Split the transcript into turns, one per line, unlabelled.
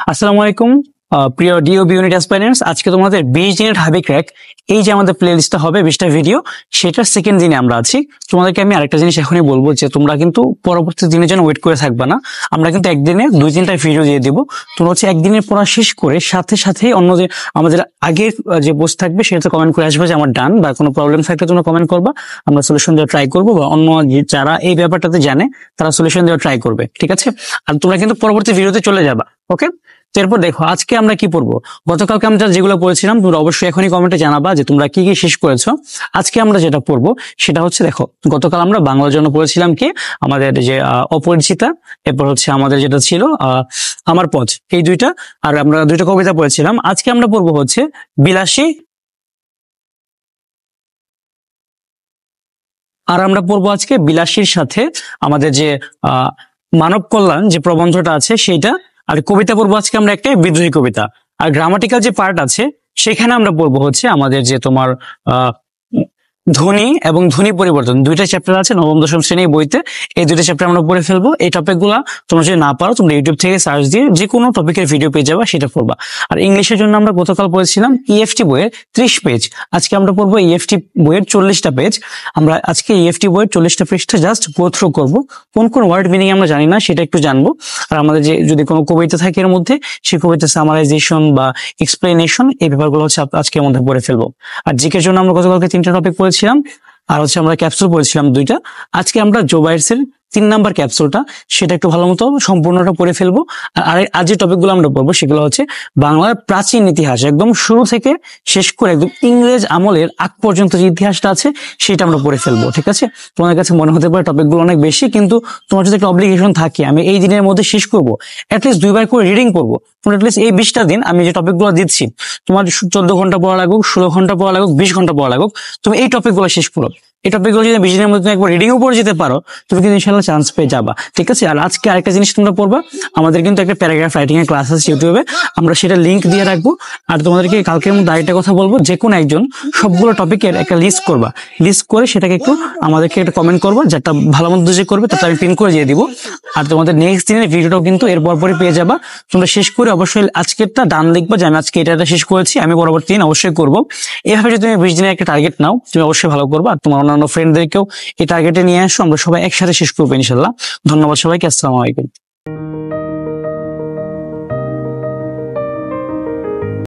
আসসালামু আলাইকুম প্রিয় ডিওবি ইউনিট অ্যাসপাইরেন্টস। আজকে তোমাদের 20 দিনের হাবি ক্র্যাক এই যে আমাদের প্লে লিস্টটা হবে 20টা ভিডিও, সেটার সেকেন্ড দিনে আমরা আছি। তোমাদেরকে আমি আরেকটা জিনিস এখনই বলবো যে তোমরা কিন্তু পরবর্তী দিনের জন্য ওয়েট করে থাকবে না। আমরা কিন্তু একদিনে 2-3টা ভিডিও দিয়ে দিব। তোমরা হচ্ছে একদিনের পড়া শেষ করে সাথে সাথেই অন্য যে আমাদের আগের যে পোস্ট থাকবে সেটাতে কমেন্ট করে আসবে যে আমার ডান, বা কোনো প্রবলেম থাকলে তোমরা কমেন্ট করবা, আমরা সলিউশন দেওয়া ট্রাই করবো, বা অন্য যারা এই ব্যাপারটাতে জানে তারা সলিউশন দেওয়া ট্রাই করবে, ঠিক আছে? আর তোমরা কিন্তু পরবর্তী ভিডিওতে চলে যাবা, ওকে? এরপর দেখো আজকে আমরা কি পড়বো। গতকালকে আমরা যেগুলো পড়েছিলাম তোমরা অবশ্যই এখনই কমেন্টে জানাবা যে তোমরা কি কি শেষ করেছো। আজকে আমরা যেটা পড়বো সেটা হচ্ছে, দেখো গতকাল আমরা বাংলার জন্য পড়েছিলাম কি আমাদের যে অপরিচিতা, এরপর হচ্ছে আমাদের যেটা ছিল আমার পথ, এই দুইটা, আর আমরা দুইটা কবিতা পড়েছিলাম। আজকে আমরা পড়বো হচ্ছে বিলাসী, আর আমরা পড়বো আজকে বিলাসীর সাথে আমাদের যে মানব কল্যাণ যে প্রবন্ধটা আছে সেইটা। আর কবিতা পড়বো আজকে আমরা একটা বিদ্রোহী কবিতা। আর গ্রামাটিক্যাল যে পার্ট আছে সেখানে আমরা পড়বো হচ্ছে আমাদের যে তোমার ধ্বনি এবং ধ্বনি পরিবর্তন, দুইটা চ্যাপ্টার আছে নবম দশম শ্রেণীর বইতে। এই দুইটা চ্যাপ্টার আমরা পড়ে ফেলবো। এই টপিক গুলা তোমরা যদি না পারো তোমরা ইউটিউব থেকে সার্চ দিয়ে যে কোনো টপিকের ভিডিও পেয়ে যাবা, সেটা পড়বা। আর ইংলিশের জন্য আমরা গতকাল পড়েছিলাম ইএফটি বইয়ের 30 পেজ, আজকে আমরা পড়বো ইএফটি বইয়ের 40টা পেজ। আমরা আজকে ইএফটি বইয়ের 40টা পেজটা জাস্ট গো থ্রু করবো। কোন কোন ওয়ার্ড মিনিং আমরা জানি না সেটা একটু জানবো। আর আমাদের যে যদি কোনো কবিতা থাকে এর মধ্যে, সেই কবিতা সামারাইজেশন বা এক্সপ্লেনেশন, এই ব্যাপারগুলো হচ্ছে আজকের মধ্যে পড়ে ফেলবো। আর জিকের জন্য আমরা গতকালকে 3টা টপিক পড়েছিলাম, আর হচ্ছে আমরা ক্যাপসুল পড়েছিলাম 2টা। আজকে আমরা জো বাইটসের 3 নাম্বার ক্যাপসুলটা, সেটা একটু ভালো মতো সম্পূর্ণটা পড়ে ফেলবো। আর আজ যে টপিকগুলো আমরা পড়বো সেগুলো হচ্ছে বাংলার প্রাচীন ইতিহাস, একদম শুরু থেকে শেষ করে একদম ইংরেজ আমলের আগ পর্যন্ত যে ইতিহাসটা আছে সেটা আমরা পড়ে ফেলবো, ঠিক আছে? তোমাদের কাছে মনে হতে পারে টপিকগুলো অনেক বেশি, কিন্তু তোমার যদি একটা অব্লিগেশন থাকে আমি এই দিনের মধ্যে শেষ করবো, অ্যাটলিস্ট 2বার করে রিডিং করবো। তোমার অ্যাটলিস্ট এই 20টা দিন আমি যে টপিকগুলো দিচ্ছি, তোমার 14 ঘন্টা পড়া লাগুক, 16 ঘন্টা পড়া লাগুক, 20 ঘন্টা পড়া লাগুক, তুমি এই টপিকগুলো শেষ করো। এই টপিকগুলো যদি 20 দিনের মধ্যে একবার রিডিংও পড়ে যেতে পারো, তুমি কিন্তু ইনশাআল্লাহ চান্স পেয়ে যাবা, ঠিক আছে? আর আজকে আরেকটা জিনিস তোমরা পড়বা, আমাদের কিন্তু একটা প্যারাগ্রাফ রাইটিং এর ক্লাস আছে ইউটিউবে, আমরা সেটা লিংক দিয়ে রাখবো। আর তোমাদেরকে কালকের মধ্যে আরেকটা কথা বলবো, যে কোনো একজন সবগুলো টপিকের একটা লিস্ট করবা, লিস্ট করে সেটাকে একটু আমাদেরকে একটা কমেন্ট করবা, যেটা ভালো মন্দ যে করবে তাতে আমি পিন করে দিয়ে দিব। আর তোমাদের নেক্সট দিনের ভিডিওটাও কিন্তু এর পরপরই পেয়ে যাবা। তোমরা শেষ করে অবশ্যই আজকেরটা ডান লিখবা যে আমি আজকে এটা শেষ করেছি, আমি পরবর্তী দিন অবশ্যই করবো। এভাবে যদি তুমি 20 দিনের একটা টার্গেট নাও, তুমি অবশ্যই ভালো করবা। আর তোমার অন্যান্য ফ্রেন্ডদেরকেও এই টার্গেটে নিয়ে আসো, আমরা সবাই একসাথে শেষ করবো ইনশাল্লাহ। ধন্যবাদ সবাইকে, আসসালামু আলাইকুম।